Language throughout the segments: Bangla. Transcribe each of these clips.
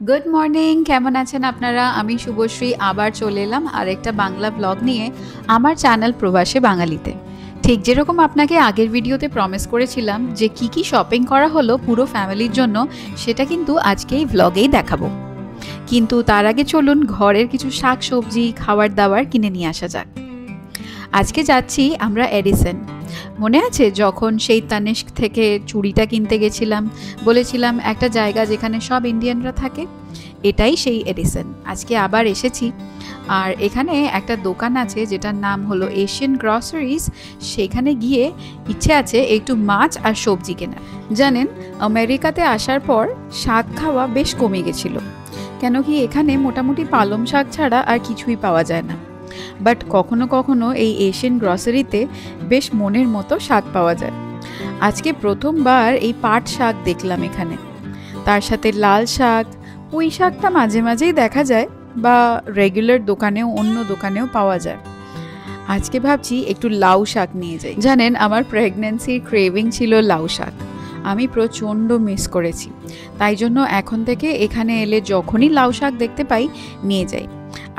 গুড মর্নিং, কেমন আছেন আপনারা? আমি শুভশ্রী আবার চলে এলাম আরেকটা বাংলা ব্লগ নিয়ে আমার চ্যানেল প্রবাসে বাঙালিতে। ঠিক যেরকম আপনাকে আগের ভিডিওতে প্রমিস করেছিলাম যে কি শপিং করা হলো পুরো ফ্যামিলির জন্য, সেটা কিন্তু আজকে এই ব্লগেই দেখাবো। কিন্তু তার আগে চলুন ঘরের কিছু শাক সবজি খাবার দাবার কিনে নিয়ে আসা যাক। আজকে যাচ্ছি আমরা এডিসন। মনে আছে যখন সেই তানিস্ক থেকে চুড়িটা কিনতে গেছিলাম, বলেছিলাম একটা জায়গা যেখানে সব ইন্ডিয়ানরা থাকে, এটাই সেই এডিসন। আজকে আবার এসেছি, আর এখানে একটা দোকান আছে যেটার নাম হলো এশিয়ান গ্রসারিজ। সেখানে গিয়ে ইচ্ছে আছে একটু মাছ আর সবজি কেনা। জানেন, আমেরিকাতে আসার পর শাক খাওয়া বেশ কমে গেছিল, কেন কি এখানে মোটামুটি পালং শাক ছাড়া আর কিছুই পাওয়া যায় না। বাট কখনো কখনো এই এশিয়ান গ্রসারিতে বেশ মনের মতো শাক পাওয়া যায়। আজকে প্রথমবার এই পাট শাক দেখলাম এখানে, তার সাথে লাল শাক, পুঁই শাকটা মাঝে মাঝেই দেখা যায় বা রেগুলার দোকানেও অন্য দোকানেও পাওয়া যায়। আজকে ভাবছি একটু লাউ শাক নিয়ে যাই। জানেন, আমার প্রেগন্যান্সির ক্রেভিং ছিল লাউ শাক, আমি প্রচণ্ড মিস করেছি। তাই জন্য এখন থেকে এখানে এলে যখনই লাউ শাক দেখতে পাই নিয়ে যাই।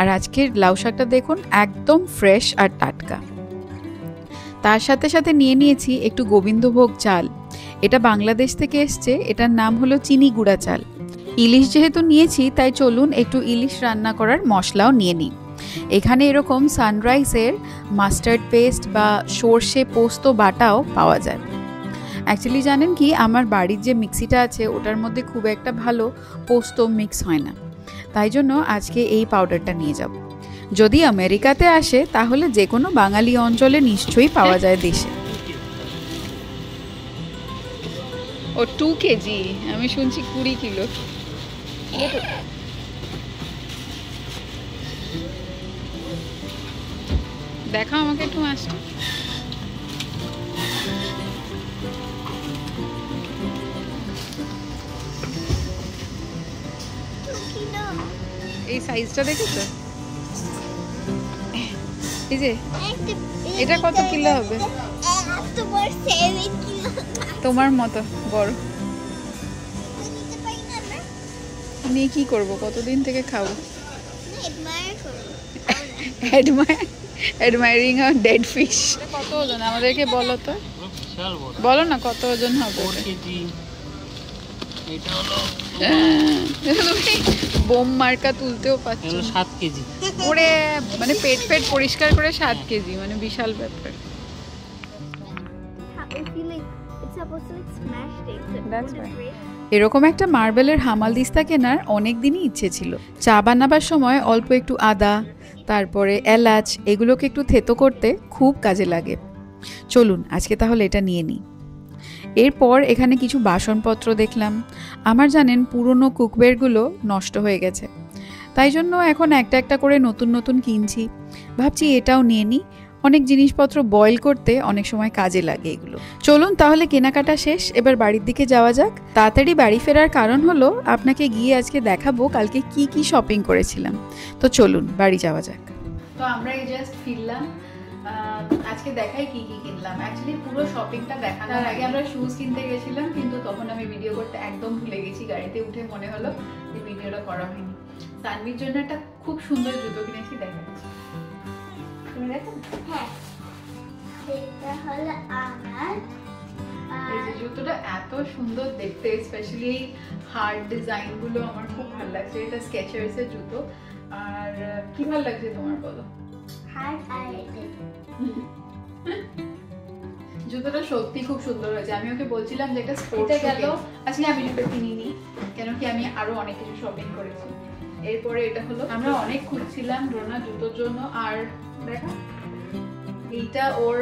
আর আজকের লাউ শাকটা দেখুন, একদম ফ্রেশ আর টাটকা। তার সাথে সাথে নিয়ে নিয়েছি একটু গোবিন্দভোগ চাল। এটা বাংলাদেশ থেকে এসছে, এটার নাম হলো চিনি গুঁড়া চাল। ইলিশ যেহেতু নিয়েছি তাই চলুন একটু ইলিশ রান্না করার মশলাও নিয়ে নিই। এখানে এরকম সানরাইজের মাস্টার্ড পেস্ট বা সর্ষে পোস্ত বাটাও পাওয়া যায়। অ্যাকচুয়ালি জানেন কি, আমার বাড়ির যে মিক্সিটা আছে ওটার মধ্যে খুব একটা ভালো পোস্ত মিক্স হয় না, তাই জন্য আজকে এই পাউডারটা নিয়ে যাব। যদি আমেরিকাতে আসে তাহলে যে কোনো বাঙালি অঞ্চলে নিশ্চয়ই পাওয়া যায় দেশে। ও 2 কেজি, আমি শুনছি 20 কিলো। দেখাও আমাকে একটু মাছটা। এই সাইজটা দেখেছো? এই যে এটা কত কিলো হবে? তোমার মতো বড় নিয়ে কি করবো, কতদিন থেকে খাবো? অ্যাডমায়ারিং আ ডেড ফিশ। কত ওজন আমাদেরকে বলো তো, বলো না কত ওজন হবে? এটা হলো বোম মার্কা তুলতেও পারছো। 7 কেজি। ওরে মানে পেট পরিষ্কার করে 7 কেজি, মানে বিশাল ব্যাপার। এরকম একটা মার্বেলের হামালদিস্তা কেনার অনেক দিনই ইচ্ছে ছিল। চা বানাবার সময় অল্প একটু আদা, তারপরে এলাচ, এগুলোকে একটু থেতো করতে খুব কাজে লাগে। চলুন আজকে তাহলে এটা নিয়ে নিই। এরপর এখানে কিছু বাসনপত্র দেখলাম। আমার জানেন পুরনো কুকওয়্যারগুলো নষ্ট হয়ে গেছে, তাই জন্য এখন একটা একটা করে নতুন নতুন কিনছি। ভাবছি এটাও নিয়ে নিই, অনেক জিনিসপত্র বয়েল করতে অনেক সময় কাজে লাগে এগুলো। চলুন তাহলে কেনাকাটা শেষ, এবার বাড়ির দিকে যাওয়া যাক। তাড়াতাড়ি বাড়ি ফেরার কারণ হলো আপনাকে গিয়ে আজকে দেখাবো কালকে কি শপিং করেছিলাম। তো চলুন বাড়ি যাওয়া যাক। তো আমরা এই জাস্ট ফিরলাম। আজকে দেখাই কি কিনলাম। অ্যাকচুয়ালি পুরো শপিংটা দেখানোর আগে আমরা শুজ কিনতে গেছিলাম, কিন্তু তখন আমি ভিডিও করতে একদম ভুলে গেছি। গাড়িতে উঠে মনে হলো যে ভিডিওটা করা হয়নি। তানভীর জন্য একটা খুব সুন্দর জুতো কিনেছি, দেখাচ্ছি। তুমি দেখো। হ্যাঁ, এটা হলো আমার। এই যে জুতোটা এত সুন্দর দেখতে, স্পেশালি হার্ড ডিজাইন গুলো আমার খুব ভালো লাগছে। এটা স্কেচার্স এর জুতো। আর কি ভালো লাগছে তোমার বলো? জুতোটা সত্যি খুব সুন্দর হয়েছে। আমি ওকে বলছিলাম যে একটা স্পোর্টস গেল, আজকে আমি জুতো কিনিনি, কেন কি আমি আরো অনেক কিছু শপিং করেছি। এরপরে এটা হলো, আমরা অনেক খুঁজছিলাম রোনা জুতোর জন্য। আর দেখা, এইটা ওর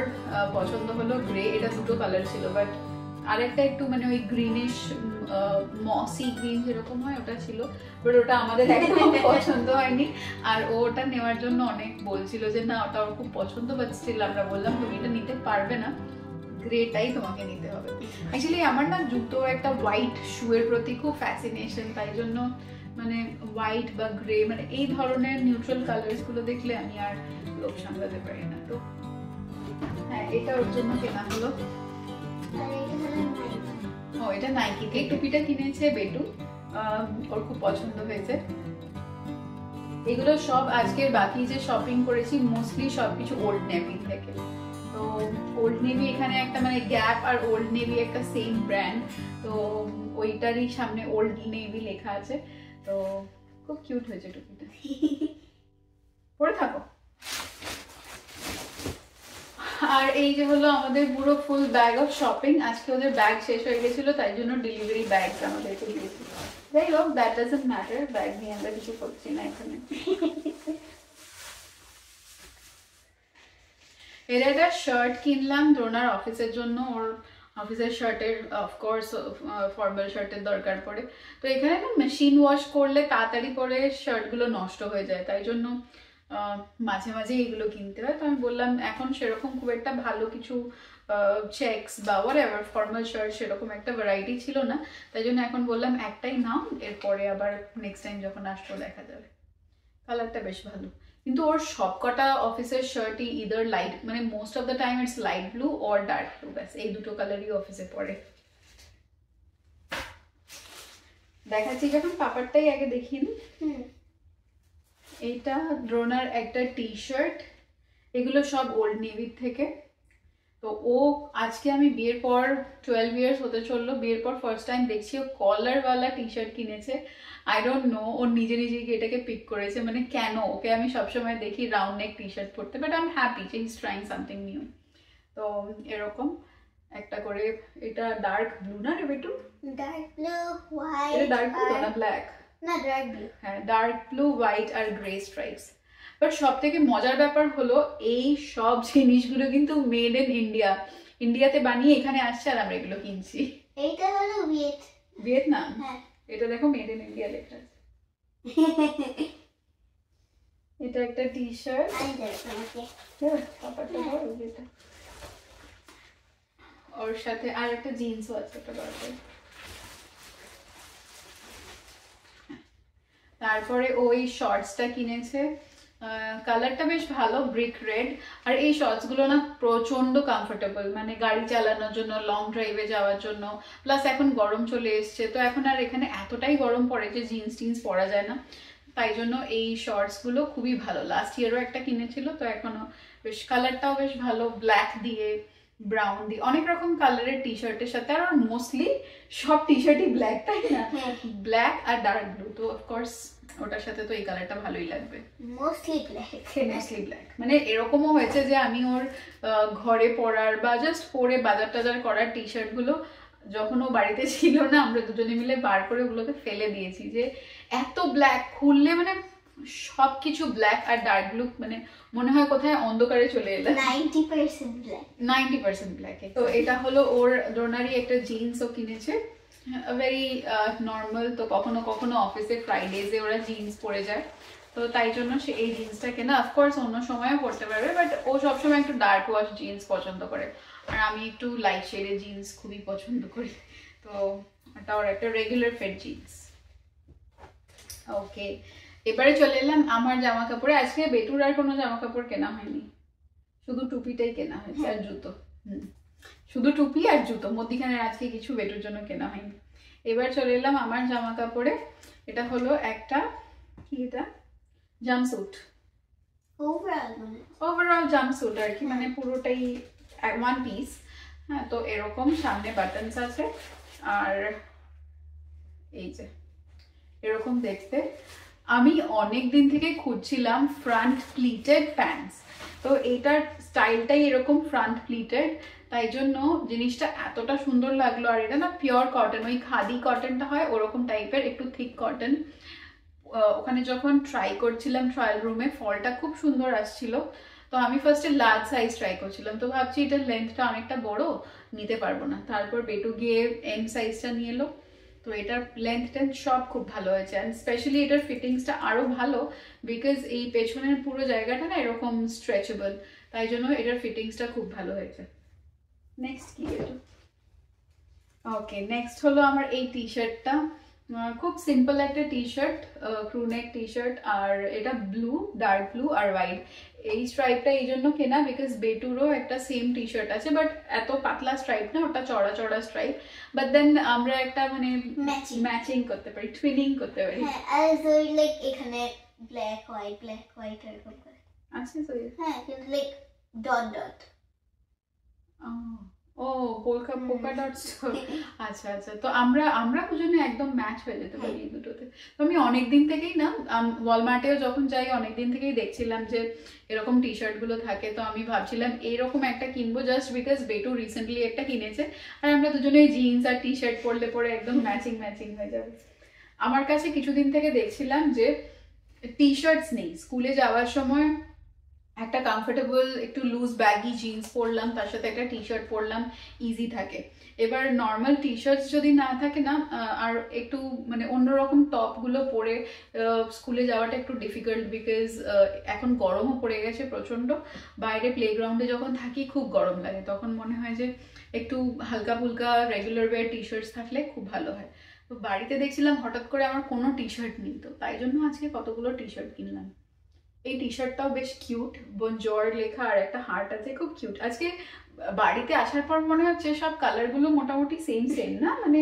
পছন্দ হলো গ্রে। এটা দুটো কালার ছিল, বাট আরেকটা একটু মানে ওই গ্রিনিশ মসি গ্রিন যেরকম হয় ওটা ছিল, বাট ওটা আমাদের একদম পছন্দ হয়নি। আর ওটা নেওয়ার জন্য অনেক বলছিল যে না ওটা ওর খুব পছন্দ, বাট স্টিল আমরা বললাম তুমি এটা নিতে পারবে না, গ্রেটাই তোমাকে নিতে হবে। অ্যাকচুয়ালি আমার না জুতো একটা হোয়াইট শুয়ের প্রতি খুব ফ্যাসিনেশন, তাই জন্য মানে হোয়াইট বা গ্রে মানে এই ধরনের নিউট্রাল কালার্স গুলো দেখলে আমি আর লোভ সামলাতে পারি না। তো হ্যাঁ, এটা ওর জন্য কেনা হলো। ও এটা নাইকি। এই টুপিটা কিনেছে বেটু, ওর খুব পছন্দ হয়েছে। এগুলো সব আজকের বাকি যে শপিং করেছি মোস্টলি সবকিছু ওল্ড নেভি থেকে। তো ওল্ড নেভি এখানে একটা মানে গ্যাপ আর ওল্ড নেভি একটা সেম ব্র্যান্ড, তো ওইটারই সামনে ওল্ড নেভি লেখা আছে। তো খুব কিউট হয়েছে টুপিটা, পরে থাকো। আর এই যে হলো আমাদের পুরো ফুল ব্যাগ অফ শপিং। আজকে ওদের ব্যাগ শেষ হয়ে গেছিল, তাই জন্য ডেলিভারি ব্যাগ আমাদেরকে দিয়েছিল। যাই হোক, দ্যাট ডাজন্ট ম্যাটার, ব্যাগ নিয়ে আমরা কিছু করছি না এখানে। এর একটা শার্ট কিনলাম দ্রোনার অফিসের জন্য, ওর অফিসের শার্টের অফকোর্স ফর্মাল শার্টের দরকার পড়ে। তো এখানে না মেশিন ওয়াশ করলে তাড়াতাড়ি পরে শার্টগুলো নষ্ট হয়ে যায়, তাই জন্য মাঝে মাঝে এগুলো কিনতে হয়। তো আমি বললাম এখন সেরকম খুব একটা ভালো কিছু চেকস বা হোয়াটএভার ফর্মাল শার্ট সেরকম একটা ভ্যারাইটি ছিল না, তাই জন্য এখন বললাম একটাই নাও, এরপরে আবার নেক্সট টাইম যখন আসবো দেখা যাবে। কালারটা বেশ ভালো, কিন্তু ওর সবকটা অফিসের শার্টই ইদার লাইট, মানে most of the time it's light blue or dark blue, ব্যাস এই দুটো কালারই অফিসে পরে। দেখাচ্ছি যখন পাপারটাই আগে দেখিয়ে নি। এইটা ড্রোনার একটা টি শার্ট, এগুলো সব ওল্ড নেভির থেকে। তো ও আজকে আমি বিয়ের পর 12 ইয়ার্স হতে চললো, বিয়ের পর ফার্স্ট টাইম দেখছি ও কলারওয়ালা টি শার্ট কিনেছে। আই ডোন্ট নো, ও নিজে নিজে গিয়ে এটাকে পিক করেছে, মানে কেন, ওকে আমি সবসময় দেখি রাউন্ড নেক টি শার্ট পরতে, বাট আই এম হ্যাপি যে he is trying something new. তো এরকম একটা করে, এটা ডার্ক ব্লু না রে বেটু? ডার্ক ব্লু, হোয়াইট, এটা ডার্ক ব্লু না ব্ল্যাক? না ডার্ক ব্লু। হ্যাঁ, ডার্ক ব্লু, হোয়াইট আর গ্রে স্ট্রাইপস। বাট সব থেকে মজার ব্যাপার হলো এই সব জিনিসগুলো কিন্তু মেড ইন ইন্ডিয়া, ইন্ডিয়াতে বানিয়ে এখানে আসছে আর আমরা এগুলো কিনছি। এইটা হলো ভিয়েতনাম। হ্যাঁ, এটা দেখো মেড ইন ইন্ডিয়া লেখা আছে। এটা একটা টি শার্ট, ওর সাথে আর একটা জিন্সও আছে, একটা দরকার। তারপরে ওই শর্টসটা কিনেছে, কালারটা বেশ ভালো, ব্রিক রেড। আর এই শর্টসগুলো না প্রচন্ড কমফোর্টেবল, মানে গাড়ি চালানোর জন্য, লং ড্রাইভে যাওয়ার জন্য। প্লাস এখন গরম চলে এসছে, তো এখন আর এখানে এতটাই গরম পড়ে যে জিন্স টিন্স পরা যায় না, তাই জন্য এই শর্টসগুলো খুবই ভালো। লাস্ট ইয়ারও একটা কিনেছিল, তো এখনো বেশ কালারটাও বেশ ভালো, ব্ল্যাক দিয়ে ব্রাউন দিয়ে অনেক রকম কালারের টি শার্টের সাথে। আর মোস্টলি সব টি শার্টই ব্ল্যাক, তাই না? ব্ল্যাক আর ডার্ক ব্লু, তো অফকোর্স ওটার সাথে তো এই কালারটা ভালোই লাগবে। মোস্টলি ব্ল্যাক, মানে এরকমও হয়েছে যে আমি ওর ঘরে পরার বা জাস্ট পরে বাজার টাজার করার টি শার্ট গুলো যখন ও বাড়িতে ছিল না, আমরা দুজনে মিলে বার করে ওগুলোকে ফেলে দিয়েছি, যে এত ব্ল্যাক, খুললে মানে সবকিছু ব্ল্যাক আর ডার্ক ব্লু, মানে মনে হয় কোথায় অন্ধকারে চলে এলাম। 90% ব্ল্যাক। তো এটা হলো ওর ডোনারি একটা জিন্স ও কিনেছে, ভেরি নর্মাল। তো কখনো কখনো অফিসে ফ্রাইডেজে ওরা জিন্স পরে যায়, তো তাই জন্য সে এই জিন্সটা কেনা। অফকোর্স অন্য সময়ও পরতে পারবে, বাট ও সবসময় একটু ডার্ক ওয়াশ জিন্স পছন্দ করে, আর আমি একটু লাইট শেডের জিন্স খুবই পছন্দ করি। তো এটা ওর একটা রেগুলার ফিট জিন্স। ওকে, এবারে চলে এলাম আমার জামা কাপড়ে। আজকে বেটুর আর কোনো জামা কাপড় কেনা হয়নি, শুধু টুপিটাই কেনা হয়েছে আর জুতো। শুধু টুপি আর জুতো, মধ্যিখানে আজকে কিছু বেটুর জন্য কেনা হয়নি। এবার চলে এলাম আমার জামা কাপড়ে। এটা হলো একটা কি, এটা জাম্পস্যুট, ওভারঅল জাম্পস্যুট আর কি, মানে পুরোটাই ওয়ান পিস। হ্যাঁ, তো এরকম সামনে বাটনস আছে, আর এই যে এরকম দেখতে। আমি অনেক দিন থেকে খুঁজছিলাম ফ্রন্ট প্লিটেড প্যান্টস, তো এইটার স্টাইলটাই এরকম ফ্রন্ট প্লিটেড, তাই জন্য জিনিসটা এতটা সুন্দর লাগলো। আর এটা না পিওর কটন, ওই খাদি কটনটা হয় ওরকম টাইপের, একটু থিক কটন। ওখানে যখন ট্রাই করছিলাম ট্রায়াল রুমে, ফলটা খুব সুন্দর আসছিল। তো আমি ফার্স্টে লার্জ সাইজ ট্রাই করছিলাম, তো ভাবছি এটার লেন্থটা অনেকটা বড়, নিতে পারবো না। তারপর বেটু গিয়ে এম সাইজটা নিয়ে এলো, তো এটার লেন্থ টেন্থ সব খুব ভালো হয়েছে। অ্যান্ড স্পেশালি এটার ফিটিংসটা আরও ভালো, বিকজ এই পেছনের পুরো জায়গাটা না এরকম স্ট্রেচেবল, তাই জন্য এটার ফিটিংসটা খুব ভালো হয়েছে। নেক্সট কি এটা? ওকে, নেক্সট হলো আমার এই টি শার্টটা, খুব সিম্পল একটা টি শার্ট, ক্রুনেক টি শার্ট, আর এটা ব্লু, ডার্ক ব্লু আর হোয়াইট। এই স্ট্রাইপটা এই জন্য কেনা বিকজ বেটুরও একটা সেম টি শার্ট আছে, বাট এত পাতলা স্ট্রাইপ না, ওটা চড়া চড়া স্ট্রাইপ, বাট দেন আমরা একটা মানে ম্যাচিং করতে পারি, টুইনিং করতে পারি। হ্যাঁ, আর জয় লাইক এখানে ব্ল্যাক হোয়াইট এরকম করে আছে তো? হ্যাঁ, কিন্তু লাইক ডট ডট। ও পোকা ডটস। আচ্ছা আচ্ছা, তো আমরা দুজনে একদম ম্যাচ হয়ে যেতে পারি এই দুটোতে। তো আমি অনেকদিন থেকেই না ওয়ালমার্টেও যখন যাই অনেকদিন থেকেই দেখছিলাম যে এরকম টি শার্ট গুলো থাকে, তো আমি ভাবছিলাম এরকম একটা কিনবো জাস্ট বিকজ বেটু রিসেন্টলি একটা কিনেছে, আর আমরা দুজনে জিন্স আর টি শার্ট পরলে পরে একদম ম্যাচিং হয়ে যাবে। আমার কাছে কিছুদিন থেকে দেখছিলাম যে টি শার্টস নেই, স্কুলে যাওয়ার সময় একটা কমফোর্টেবল একটু লুজ ব্যাগি জিন্স পরলাম, তার সাথে একটা টি শার্ট পরলাম, ইজি থাকে। এবার নর্মাল টি শার্টস যদি না থাকে না, আর একটু মানে অন্যরকম টপগুলো পরে স্কুলে যাওয়াটা একটু ডিফিকাল্ট, বিকজ এখন গরমও পড়ে গেছে প্রচণ্ড, বাইরে প্লেগ্রাউন্ডে যখন থাকি খুব গরম লাগে, তখন মনে হয় যে একটু হালকা ফুলকা রেগুলার ওয়্যার টি শার্টস থাকলে খুব ভালো হয়। তো বাড়িতে দেখছিলাম হঠাৎ করে আমার কোনো টি শার্ট নেই, তো তাই জন্য আজকে কতগুলো টি শার্ট কিনলাম। এই টি শার্টটাও বেশ কিউট, বনজোর লেখা আর একটা হার্ট আছে, খুব কিউট। আজকে বাড়িতে আসার পর মনে হচ্ছে সব কালারগুলো মোটামুটি সেম না, মানে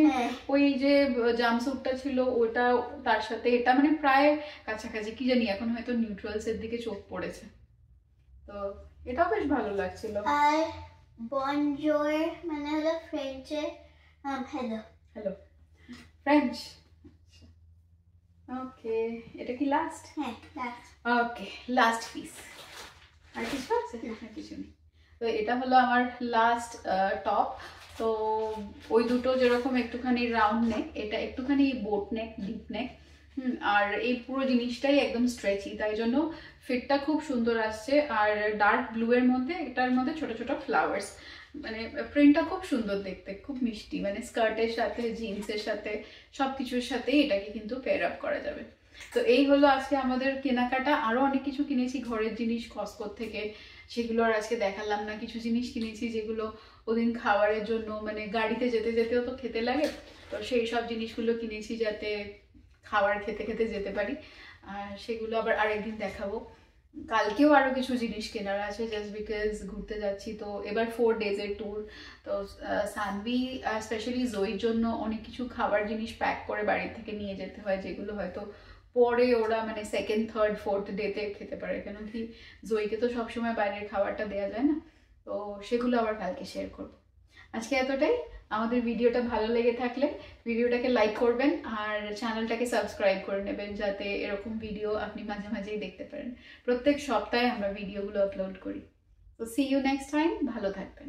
ওই যে জাম্পস্যুটটা ছিল ওটা, তার সাথে এটা মানে প্রায় কাছাকাছি, কি জানি এখন হয়তো নিউট্রালস এর দিকে চোখ পড়েছে, তো এটাও বেশ ভালো লাগছিল। আর বনজোর মানে হলো ফ্রেঞ্চে হ্যালো ফ্রেঞ্চ। ওকে, এটা কি লাস্ট? হ্যাঁ, লাস্ট। ওকে, লাস্ট পিস। আর কিছু আছে? কিছু নেই। তো এটা হলো আমার লাস্ট টপ। তো ওই দুটো যেরকম একটুখানি রাউন্ড নেক, এটা একটুখানি বোট নেক, ডিপ নেক, আর এই পুরো জিনিসটাই একদম স্ট্রেচি, তাই জন্য ফিটটা খুব সুন্দর আসছে। আর ডার্ক ব্লু এর মধ্যে, এটার মধ্যে ছোট ছোট ফ্লাওয়ার্স, মানে প্রিন্টটা খুব সুন্দর দেখতে, খুব মিষ্টি, মানে স্কার্টের সাথে জিন্সের সাথে সব কিছুর সাথেই এটাকে কিন্তু পেয়ার আপ করা যাবে। তো এই হলো আজকে আমাদের কেনাকাটা। আরো অনেক কিছু কিনেছি ঘরের জিনিস কসকো থেকে, সেগুলো আর আজকে দেখালাম না। কিছু জিনিস কিনেছি যেগুলো ওদিন খাবারের জন্য, মানে গাড়িতে যেতে যেতেও তো খেতে লাগে, তো সেই সব জিনিসগুলো কিনেছি যাতে খাবার খেতে খেতে যেতে পারি, আর সেগুলো আবার আরেকদিন দেখাবো। কালকেও আরো কিছু জিনিস কেনার আছে জাস্ট বিকজ ঘুরতে যাচ্ছি, তো এবার 4 ডেজের ট্যুর। তো সানভি স্পেশালি জয়ীর জন্য অনেক কিছু খাবার জিনিস প্যাক করে বাড়ি থেকে নিয়ে যেতে হয়, যেগুলো হয়তো পরে ওরা মানে 2nd, 3rd, 4th ডেতে খেতে পারে, কেন কি জয়ীকে তো সবসময় বাইরের খাবারটা দেওয়া যায় না, তো সেগুলো আবার কালকে শেয়ার করবো। আজকে এতটাই। আমাদের ভিডিওটা ভালো লেগে থাকলে ভিডিওটাকে লাইক করবেন আর চ্যানেলটাকে সাবস্ক্রাইব করে নেবেন, যাতে এরকম ভিডিও আপনি মাঝে মাঝেই দেখতে পারেন। প্রত্যেক সপ্তাহে আমরা ভিডিওগুলো আপলোড করি। তো সি ইউ নেক্সট টাইম, ভালো থাকবেন।